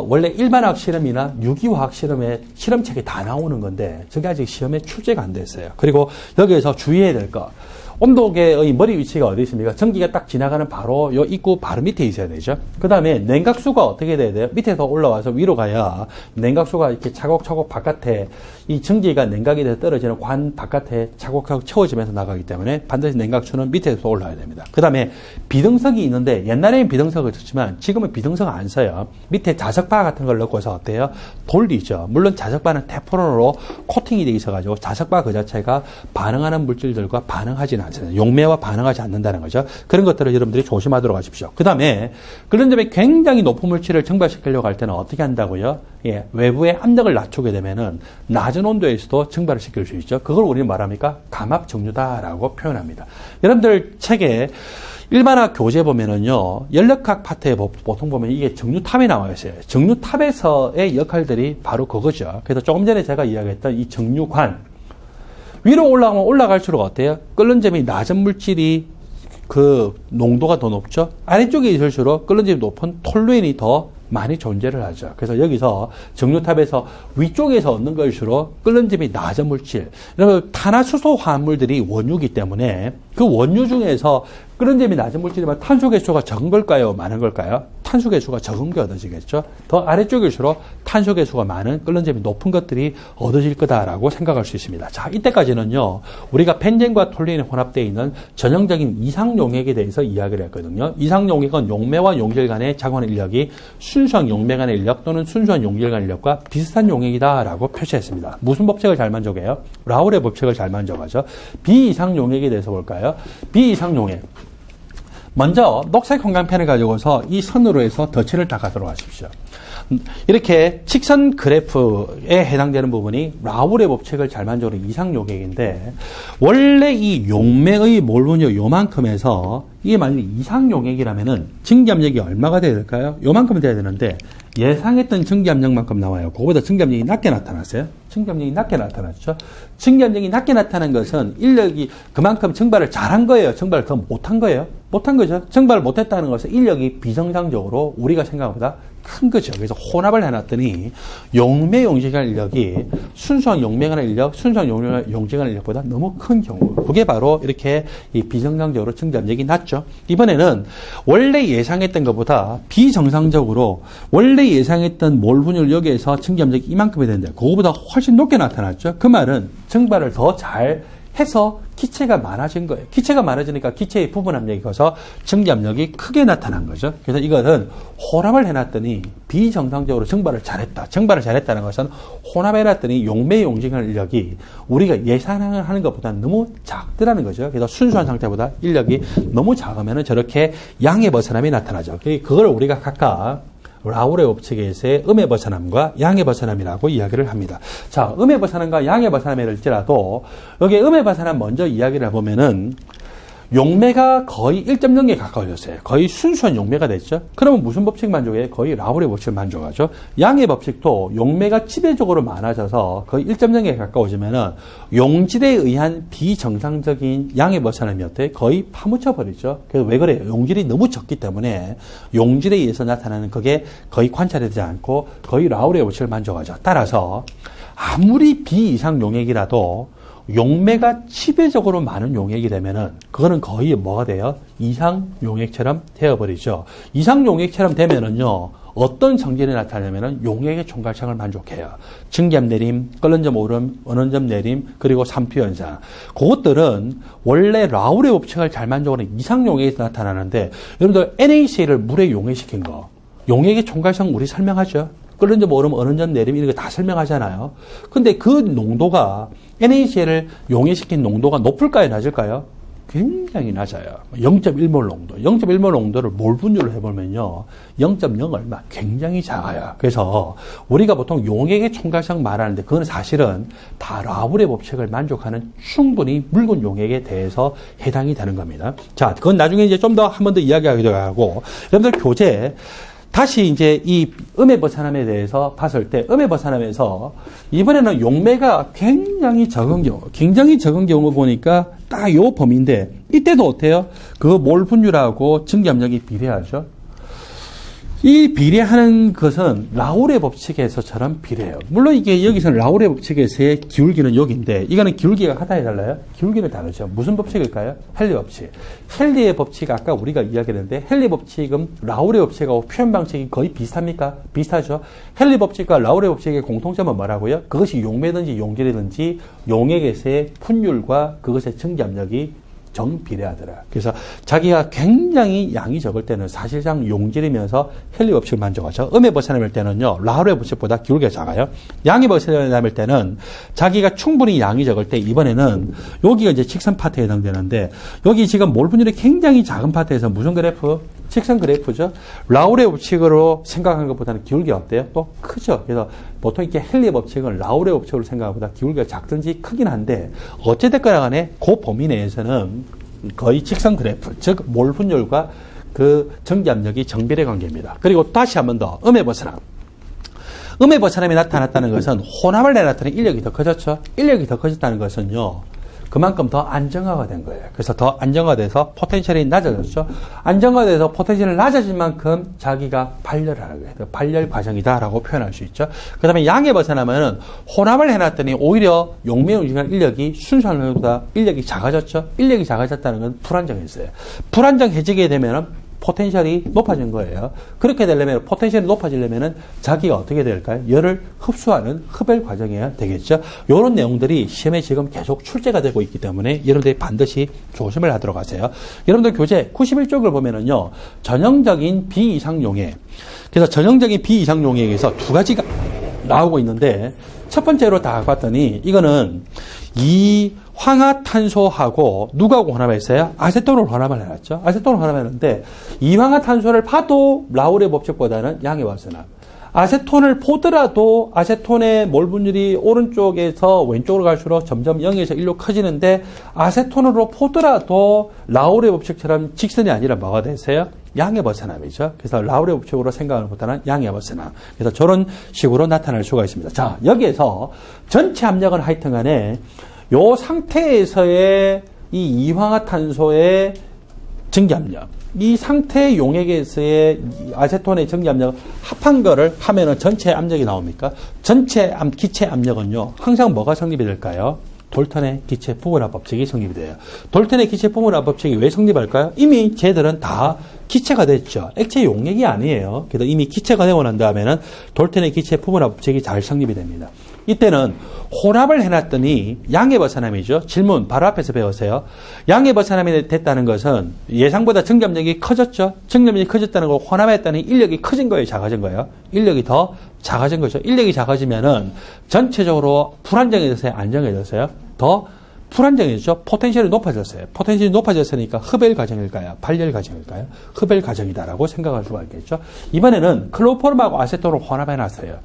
Speaker 1: 원래 일반화학 실험이나 유기화학 실험에 실험책에 다 나오는 건데 저게 아직 시험에 출제가 안 됐어요. 그리고 여기에서 주의해야 될 거. 온도계의 머리 위치가 어디 있습니까? 전기가 딱 지나가는 바로 요 입구 바로 밑에 있어야 되죠. 그 다음에 냉각수가 어떻게 돼야 돼요? 밑에서 올라와서 위로 가야 냉각수가 이렇게 차곡차곡 바깥에 이 전기가 냉각이 돼서 떨어지는 관 바깥에 차곡차곡 채워지면서 나가기 때문에 반드시 냉각수는 밑에서 올라와야 됩니다. 그 다음에 비등석이 있는데 옛날에는 비등석을 썼지만 지금은 비등석 안 써요. 밑에 자석바 같은 걸 넣고서 어때요? 돌리죠. 물론 자석바는 테프론으로 코팅이 돼 있어가지고 자석바 그 자체가 반응하는 물질들과 반응하지는 않습니다. 용매와 반응하지 않는다는 거죠. 그런 것들을 여러분들이 조심하도록 하십시오. 그 다음에 그런 점에 굉장히 높은 물질을 증발시키려고 할 때는 어떻게 한다고요? 예, 외부의 압력을 낮추게 되면은 낮은 온도에서도 증발을 시킬 수 있죠. 그걸 우리는 말합니까? 감압정류다라고 표현합니다. 여러분들 책에 일반학 교재 보면은요, 연력학 파트에 보통 보면 이게 정류탑에 나와 있어요. 정류탑에서의 역할들이 바로 그거죠. 그래서 조금 전에 제가 이야기했던 이 정류관, 위로 올라가면 올라갈수록 어때요? 끓는 점이 낮은 물질이 그 농도가 더 높죠? 아래쪽에 있을수록 끓는 점이 높은 톨루엔이 더 많이 존재를 하죠. 그래서 여기서 정류탑에서 위쪽에서 얻는 것일수록 끓는 점이 낮은 물질. 여러분, 탄화수소 화합물들이 원유이기 때문에 그 원유 중에서 끓는 점이 낮은 물질이면 탄소 개수가 적은 걸까요? 많은 걸까요? 탄소 개수가 적은 게 얻어지겠죠. 더 아래쪽일수록 탄소 개수가 많은 끓는 점이 높은 것들이 얻어질 거다라고 생각할 수 있습니다. 자, 이때까지는요, 우리가 벤젠과 톨루엔이 혼합되어 있는 전형적인 이상 용액에 대해서 이야기를 했거든요. 이상 용액은 용매와 용질 간의 작용하는 인력이 순수한 용매 간의 인력 또는 순수한 용질 간의 인력과 비슷한 용액이다라고 표시했습니다. 무슨 법칙을 잘 만족해요? 라울의 법칙을 잘 만족하죠. 비이상 용액에 대해서 볼까요? 비이상 용액. 먼저 녹색 형광펜을 가지고서 이 선으로 해서 덧칠을 다 가도록 하십시오. 이렇게 직선 그래프에 해당되는 부분이 라울의 법칙을 잘 만족하는 이상 용액인데, 원래 이 용매의 몰분율 요만큼에서 이게 만약에 이상 용액이라면은 증기압력이 얼마가 돼야 될까요? 요만큼 돼야 되는데 예상했던 증기압력만큼 나와요. 그거보다 증기압력이 낮게 나타났어요. 증기압력이 낮게 나타났죠. 증기압력이 낮게 나타난 것은 인력이 그만큼 증발을 잘한 거예요. 증발을 더 못한 거예요. 못한 거죠. 증발을 못했다는 것은 인력이 비정상적으로 우리가 생각보다 큰 거죠. 그래서 혼합을 해놨더니 용매 용질간 인력이 순수한 용매간 인력, 순수한 용질간 인력보다 너무 큰 경우, 그게 바로 이렇게 이 비정상적으로 증기압력이 낮죠. 이번에는 원래 예상했던 것보다 비정상적으로 원래 예상했던 몰분율 여기에서 증기압력이 이만큼이 되는데 그거보다 훨씬 높게 나타났죠. 그 말은 증발을 더 잘 해서 기체가 많아진 거예요. 기체가 많아지니까 기체의 부분 압력이 커서 증기압력이 크게 나타난 거죠. 그래서 이것은 혼합을 해놨더니 비정상적으로 증발을 잘했다. 증발을 잘했다는 것은 혼합해놨더니 용매 용질간 인력이 우리가 예상하는 것보다 너무 작더라는 거죠. 그래서 순수한 상태보다 인력이 너무 작으면 저렇게 양의 벗어남이 나타나죠. 그걸 우리가 각각 라울의 법칙에서의 음의 벗어남과 양의 벗어남이라고 이야기를 합니다. 자, 음의 벗어남과 양의 벗어남일지라도 여기 음의 벗어남 먼저 이야기를 해보면은 용매가 거의 1.0에 가까워졌어요. 거의 순수한 용매가 됐죠. 그러면 무슨 법칙 만족해요? 거의 라울의 법칙을 만족하죠. 양의 법칙도 용매가 지배적으로 많아져서 거의 1.0에 가까워지면은 용질에 의한 비정상적인 양의 벗어남이었대. 거의 파묻혀 버리죠. 그래서 왜 그래요? 용질이 너무 적기 때문에 용질에 의해서 나타나는 그게 거의 관찰되지 않고 거의 라울의 법칙을 만족하죠. 따라서 아무리 비이상 용액이라도 용매가 지배적으로 많은 용액이 되면은 그거는 거의 뭐가 돼요? 이상 용액처럼 되어버리죠. 이상 용액처럼 되면은요, 어떤 성질이 나타나면은 용액의 총괄성을 만족해요. 증기압 내림, 끓는 점 오름, 어는 점 내림, 그리고 산표 현상. 그것들은 원래 라울의 법칙을 잘 만족하는 이상 용액에서 나타나는데, 여러분들 NaCl을 물에 용해시킨 거, 용액의 총괄성 우리 설명하죠. 끓는 점 오름, 어는 점 내림 이런 거 다 설명하잖아요. 근데 그 농도가 NaCl을 용해시킨 농도가 높을까요, 낮을까요? 굉장히 낮아요. 0.1몰 농도. 0.1몰 농도를 몰분율로 해보면요, 0.0 얼마, 굉장히 작아요. 그래서 우리가 보통 용액의 총괄성 말하는데 그건 사실은 다 라울의 법칙을 만족하는 충분히 묽은 용액에 대해서 해당이 되는 겁니다. 자, 그건 나중에 이제 좀 더 한 번 더 이야기하기도 하고, 여러분들 교재 다시 이제 이 음의 버차남에 대해서 봤을 때 음의 버차남에서 이번에는 용매가 굉장히 적은 경우 보니까 딱 요 범위인데 이때도 어때요? 그 몰 분율하고 증기압력이 비례하죠. 이 비례하는 것은 라울의 법칙에서처럼 비례해요. 물론 이게 여기서는 라울의 법칙에서의 기울기는 여기인데 이거는 기울기가 하나에 달라요? 기울기는 다르죠. 무슨 법칙일까요? 헨리 법칙. 헨리의 법칙 아까 우리가 이야기했는데 헨리 법칙은 라울의 법칙하고 표현 방식이 거의 비슷합니까? 비슷하죠. 헨리 법칙과 라울의 법칙의 공통점은 뭐라고요? 그것이 용매든지 용질이든지 용액에서의 분율과 그것의 증기압력이 정비례하더라. 그래서 자기가 굉장히 양이 적을 때는 사실상 용질이면서 헨리 법칙을 만족하죠. 음의 버차남일 때는요, 라울의 법칙보다 기울기가 작아요. 양의 버차남일 때는 자기가 충분히 양이 적을 때 이번에는 여기가 이제 직선 파트에 해당되는데 여기 지금 몰 분율이 굉장히 작은 파트에서 무슨 그래프? 직선 그래프죠. 라울의 법칙으로 생각한 것보다는 기울기가 어때요? 또 크죠. 그래서 보통 이렇게 헨리 법칙은 라울의 법칙으로 생각한 것보다 기울기가 작든지 크긴 한데 어찌됐거나 간에 그 범위 내에서는 거의 직선 그래프, 즉 몰 분율과 그 전기압력이 정비례 관계입니다. 그리고 다시 한 번 더 음의 버차남. 음의 버차남이 나타났다는 것은 혼합을 내놨더니 인력이 더 커졌죠. 인력이 더 커졌다는 것은요. 그만큼 더 안정화가 된 거예요. 그래서 더 안정화돼서 포텐셜이 낮아졌죠. 안정화돼서 포텐셜이 낮아진 만큼 자기가 발열을 하는 거예요. 발열 과정이다라고 표현할 수 있죠. 그 다음에 양의 버차남은 혼합을 해놨더니 오히려 용매 움직이는 인력이 순수함보다 인력이 작아졌죠. 인력이 작아졌다는 건 불안정했어요. 불안정해지게 되면은 포텐셜이 높아진 거예요. 그렇게 되려면 포텐셜이 높아지려면은 자기가 어떻게 될까요? 열을 흡수하는 흡열 과정이어야 되겠죠. 이런 내용들이 시험에 지금 계속 출제가 되고 있기 때문에 여러분들이 반드시 조심을 하도록 하세요. 여러분들 교재 91쪽을 보면은요. 전형적인 비이상 용액. 그래서 전형적인 비이상 용액에서 두 가지가 나오고 있는데 첫 번째로 다 봤더니 이거는 이황화탄소하고 누구하고 혼합했어요? 아세톤을 혼합을 해놨죠. 아세톤을 혼합했는데 이황화탄소를 봐도 라울의 법칙보다는 양의 버차남. 아세톤을 보더라도 아세톤의 몰 분율이 오른쪽에서 왼쪽으로 갈수록 점점 0에서 1로 커지는데 아세톤으로 보더라도 라울의 법칙처럼 직선이 아니라 뭐가 되세요? 양의 버차남이죠. 그래서 라울의 법칙으로 생각하는 것보다는 양의 버차남. 그래서 저런 식으로 나타날 수가 있습니다. 자, 여기에서 전체 압력은 하여튼 간에 요 상태에서의 이 이황화탄소의 증기압력, 이 상태의 용액에서의 아세톤의 증기압력 합한 거를 하면은 전체 압력이 나옵니까? 전체 기체 압력은요, 항상 뭐가 성립이 될까요? 돌턴의 기체 부분화 법칙이 성립이 돼요. 돌턴의 기체 부분화 법칙이 왜 성립할까요? 이미 쟤들은 다 기체가 됐죠. 액체 용액이 아니에요. 그래서 이미 기체가 되고 난 다음에는 돌턴의 기체 부분화 법칙이 잘 성립이 됩니다. 이때는 혼합을 해놨더니 양의 버차남이죠. 질문 바로 앞에서 배우세요. 양의 버차남이 됐다는 것은 예상보다 증기압력이 커졌죠. 증기압력이 커졌다는 걸 혼합했다는 인력이 커진 거예요, 작아진 거예요? 인력이 더 작아진 거죠. 인력이 작아지면은 전체적으로 불안정해졌어요, 안정해졌어요? 더 불안정해졌죠. 포텐셜이 높아졌어요. 포텐셜이 높아졌으니까 흡열 과정일까요? 발열 과정일까요? 흡열 과정이다라고 생각할 수가 있겠죠. 이번에는 클로포름하고 아세톤을 혼합해놨어요.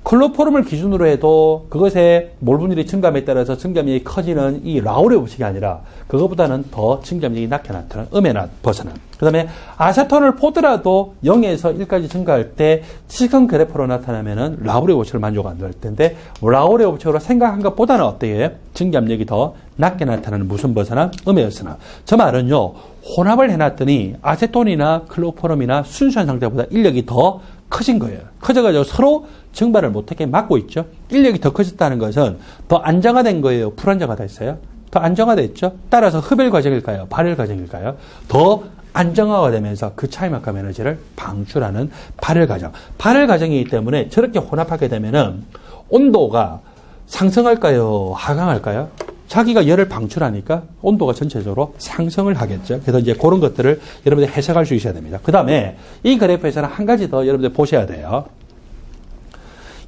Speaker 1: 클로포름을 기준으로 해도 그것의 몰 분율이 증감에 따라서 증감력이 커지는 이 라울의 법칙이 아니라 그것보다는 더 증감력이 낮게 나타나는 음의 버차남. 그 다음에 아세톤을 보더라도 0에서 1까지 증가할 때 직선 그래프로 나타나면은 라울의 법칙을 만족 안 될 텐데 라울의 법칙으로 생각한 것보다는 어때요? 증감력이 더 낮게 나타나는 무슨 버차남? 음의 버차남. 저 말은요, 혼합을 해놨더니 아세톤이나 클로포름이나 순수한 상태보다 인력이 더 커진 거예요. 커져가지고 서로 증발을 못하게 막고 있죠. 인력이 더 커졌다는 것은 더 안정화된 거예요? 불안정화됐어요? 더 안정화됐죠? 따라서 흡열 과정일까요? 발열 과정일까요? 더 안정화가 되면서 그 차이만큼 에너지를 방출하는 발열 과정. 발열 과정이기 때문에 저렇게 혼합하게 되면은 온도가 상승할까요? 하강할까요? 자기가 열을 방출하니까 온도가 전체적으로 상승을 하겠죠. 그래서 이제 그런 것들을 여러분들 해석할 수 있어야 됩니다. 그 다음에 이 그래프에서는 한 가지 더 여러분들 보셔야 돼요.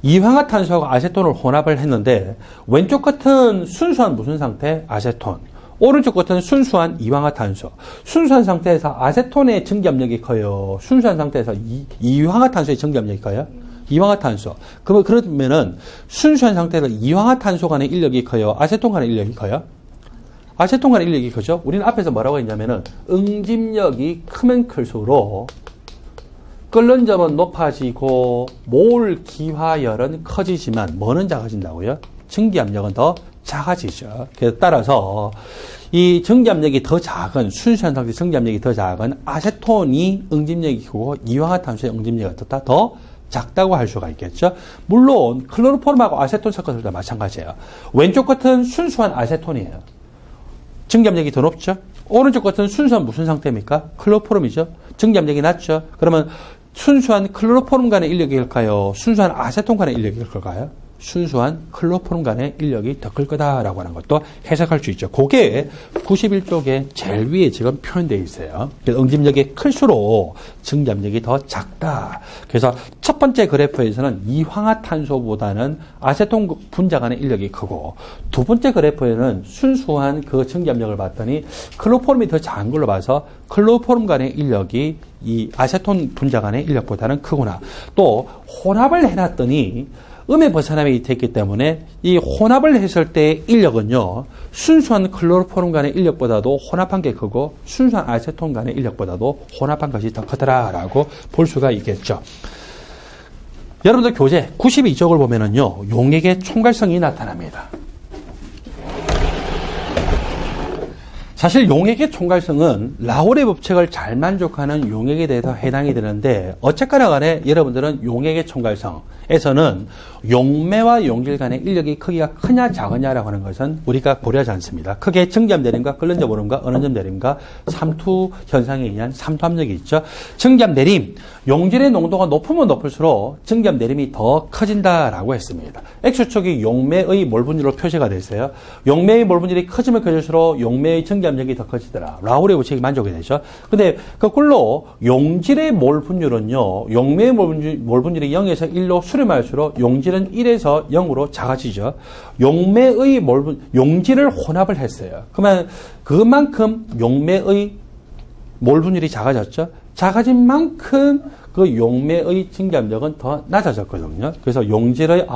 Speaker 1: 이황화탄소하고 아세톤을 혼합을 했는데 왼쪽 끝은 순수한 무슨 상태? 아세톤. 오른쪽 끝은 순수한 이황화탄소. 순수한 상태에서 아세톤의 증기압력이 커요. 순수한 상태에서 이황화탄소의 증기압력이 커요. 이황화탄소. 그러면은 순수한 상태에서 이황화탄소 간의 인력이 커요. 아세톤 간의 인력이 커요. 아세톤 간의 인력이 크죠. 우리는 앞에서 뭐라고 했냐면은 응집력이 크면 클수록 끓는 점은 높아지고 몰 기화열은 커지지만 뭐는 작아진다고요? 증기압력은 더 작아지죠. 그래서 따라서 이 증기압력이 더 작은 순수한 상태 증기압력이 더 작은 아세톤이 응집력이 크고 이황화탄소의 응집력이 어떻다? 더 작다고 할 수가 있겠죠. 물론 클로로폼하고 아세톤 섞었을 때 마찬가지예요. 왼쪽 끝은 순수한 아세톤이에요. 증기압력이 더 높죠. 오른쪽 끝은 순수한 무슨 상태입니까? 클로로폼이죠. 증기압력이 낮죠. 그러면 순수한 클로로폼 간의 인력일까요? 순수한 아세톤 간의 인력일까요? 순수한 클로로폼 간의 인력이 더 클 거다라고 하는 것도 해석할 수 있죠. 그게 91쪽에 제일 위에 지금 표현되어 있어요. 그래서 응집력이 클수록 증기압력이 더 작다. 그래서 첫 번째 그래프에서는 이황화탄소보다는 아세톤 분자 간의 인력이 크고 두 번째 그래프에는 순수한 그 증기압력을 봤더니 클로로폼이 더 작은 걸로 봐서 클로로폼 간의 인력이 이 아세톤 분자 간의 인력보다는 크구나. 또 혼합을 해놨더니 음의 벗어남이 됐기 때문에 이 혼합을 했을 때의 인력은요, 순수한 클로로폼 간의 인력보다도 혼합한 게 크고 순수한 아세톤 간의 인력보다도 혼합한 것이 더 크더라라고 볼 수가 있겠죠. 여러분들 교재 92쪽을 보면은요, 용액의 총괄성이 나타납니다. 사실 용액의 총괄성은 라울의 법칙을 잘 만족하는 용액에 대해서 해당이 되는데 어쨌거나 간에 여러분들은 용액의 총괄성에서는 용매와 용질 간의 인력이 크기가 크냐 작으냐라고 하는 것은 우리가 고려하지 않습니다. 크게 증기압 내림과 끓는 점 오름과 어느 점 내림과 삼투 현상에 의한 삼투압력이 있죠. 증기압 내림, 용질의 농도가 높으면 높을수록 증기압 내림이 더 커진다라고 했습니다. X축이 용매의 몰 분율로 표시가 됐어요. 용매의 몰 분율이 커지면 커질수록 용매의 증기압력이 더 커지더라. 라울의 법칙이 만족이 되죠. 근데 거꾸로 용질의 몰 분율은요, 용매의 몰 분율이 0에서 1로 수렴할수록 용질은 1에서 0으로 작아지죠. 용매의 용질을 혼합을 했어요. 그러면 그만큼 용매의 몰 분율이 작아졌죠. 작아진 만큼 그 용매의 증기압력은 더 낮아졌거든요. 그래서 용질의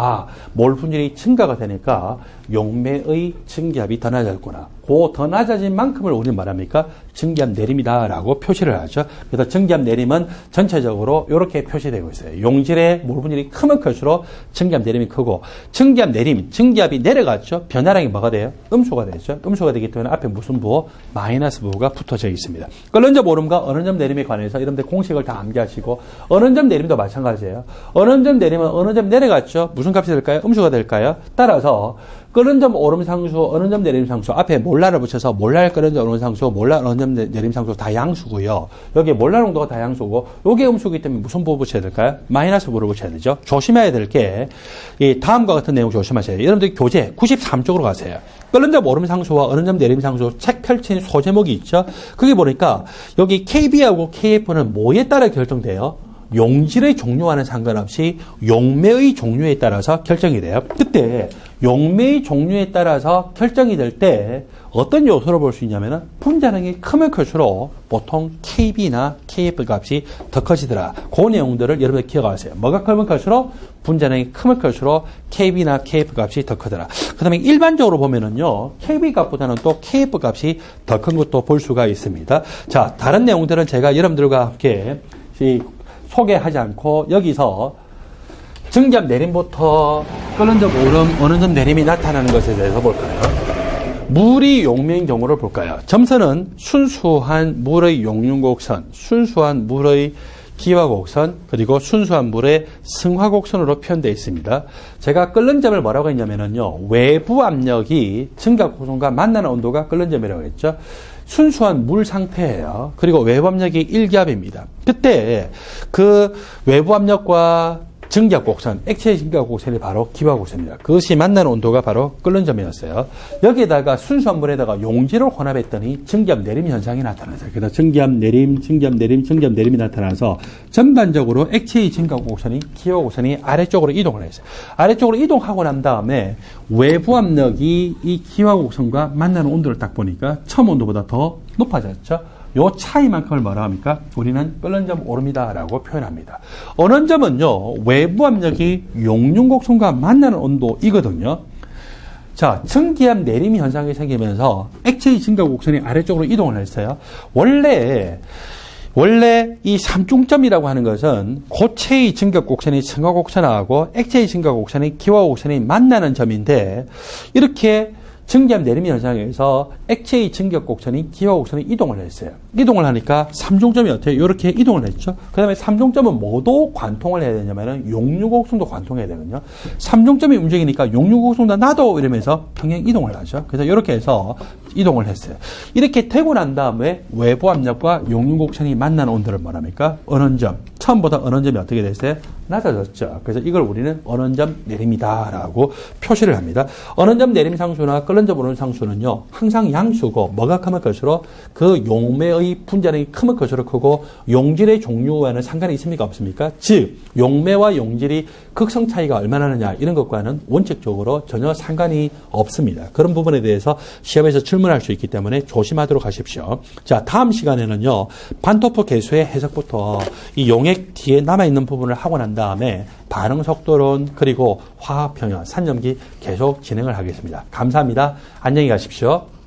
Speaker 1: 몰 분율이 증가가 되니까 용매의 증기압이 더 낮아졌구나. 그 더 낮아진 만큼을 우리는 말합니까? 증기압 내림이다라고 표시를 하죠. 그래서 증기압 내림은 전체적으로 이렇게 표시되고 있어요. 용질의 몰 분율이 크면 클수록 증기압 내림이 크고 증기압 내림, 증기압이 내려갔죠. 변화량이 뭐가 돼요? 음수가 되죠. 음수가 되기 때문에 앞에 무슨 부호? 마이너스 부호가 붙어져 있습니다. 끓는 점 오름과 어느 점 내림에 관해서 여러분들 공식을 다 암기하시고 어느 점 내림도 마찬가지예요. 어느 점 내림은 어느 점 내려갔죠. 무슨 값이 될까요? 음수가 될까요? 따라서 끓는 점 오름 상수, 어느 점 내림 상수 앞에 몰라를 붙여서 몰라를 끓는 점 오름 상수, 몰라 어느 점 내림 상수 다 양수고요. 여기 몰라 농도가 다 양수고 요게 음수이기 때문에 무슨 부호 붙여야 될까요? 마이너스 부호를 붙여야 되죠. 조심해야 될 게 이 다음과 같은 내용 조심하셔야 돼요. 여러분들 교재 93쪽으로 가세요. 끓는 점 오름 상수와 어느 점 내림 상수 책 펼친 소제목이 있죠. 그게 보니까 여기 KB하고 KF는 뭐에 따라 결정돼요? 용질의 종류와는 상관없이 용매의 종류에 따라서 결정이 돼요. 그때 용매의 종류에 따라서 결정이 될 때 어떤 요소를 볼 수 있냐면은 분자량이 크면 클수록 보통 KB나 KF 값이 더 커지더라. 그 내용들을 여러분들 기억하세요. 뭐가 크면 클수록 분자량이 크면 클수록 KB나 KF 값이 더 크더라. 그 다음에 일반적으로 보면은요, KB 값보다는 또 KF 값이 더 큰 것도 볼 수가 있습니다. 자, 다른 내용들은 제가 여러분들과 함께 소개하지 않고 여기서 증기압 내림부터 끓는 점 오름, 어느 점 내림이 나타나는 것에 대해서 볼까요? 물이 용매인 경우를 볼까요? 점선은 순수한 물의 용융곡선, 순수한 물의 기화곡선, 그리고 순수한 물의 승화곡선으로 표현되어 있습니다. 제가 끓는 점을 뭐라고 했냐면요, 외부 압력이 증가곡선과 만나는 온도가 끓는 점이라고 했죠. 순수한 물 상태예요. 그리고 외부 압력이 1기압입니다. 그때 그 외부 압력과 증기압 곡선, 액체의 증기압 곡선이 바로 기화 곡선입니다. 그것이 만나는 온도가 바로 끓는 점이었어요. 여기에다가 순수한 물에다가 용질을 혼합했더니 증기압 내림 현상이 나타났어요. 그래서 증기압 내림, 증기압 내림, 증기압 내림이 나타나서 전반적으로 액체의 증기압 곡선이 기화 곡선이 아래쪽으로 이동을 했어요. 아래쪽으로 이동하고 난 다음에 외부 압력이 이 기화 곡선과 만나는 온도를 딱 보니까 처음 온도보다 더 높아졌죠. 요 차이만큼을 뭐라 합니까? 우리는 끓는 점 오름이다라고 표현합니다. 어느 점은요, 외부 압력이 용융곡선과 만나는 온도이거든요. 자, 증기압 내림 현상이 생기면서 액체의 증가 곡선이 아래쪽으로 이동을 했어요. 원래 원래 이 삼중점이라고 하는 것은 고체의 증격 곡선이 승화 곡선하고 액체의 증격 곡선이 기화 곡선이 만나는 점인데 이렇게 증기압 내림 현상에서 액체의 증격 곡선이 기화 곡선이 이동을 했어요. 이동을 하니까 삼중점이 어때요? 이렇게 이동을 했죠. 그 다음에 삼중점은 뭐도 관통을 해야 되냐면은 용류곡선도 관통해야 되거든요. 삼중점이 움직이니까 용류곡선도 나도 이러면서 평행 이동을 하죠. 그래서 이렇게 해서 이동을 했어요. 이렇게 되고 난 다음에 외부 압력과 용류곡선이 만나는 온도를 뭐랍니까? 언원점. 처음보다 언원점이 어떻게 됐어요? 낮아졌죠. 그래서 이걸 우리는 언원점 내림이다라고 표시를 합니다. 언원점 내림 상수나 끓는 점 오른 상수는요, 항상 양수고 뭐가 크면 클수록 그 용매의 분자량이 크면 클수록 크고 용질의 종류와는 상관이 있습니까? 없습니까? 즉, 용매와 용질이 극성 차이가 얼마나 나느냐 이런 것과는 원칙적으로 전혀 상관이 없습니다. 그런 부분에 대해서 시험에서 질문할 수 있기 때문에 조심하도록 하십시오. 자, 다음 시간에는요, 반토프 개수의 해석부터 이 용액 뒤에 남아있는 부분을 하고 난 다음에 반응 속도론 그리고 화학 평형, 산염기 계속 진행을 하겠습니다. 감사합니다. 안녕히 가십시오.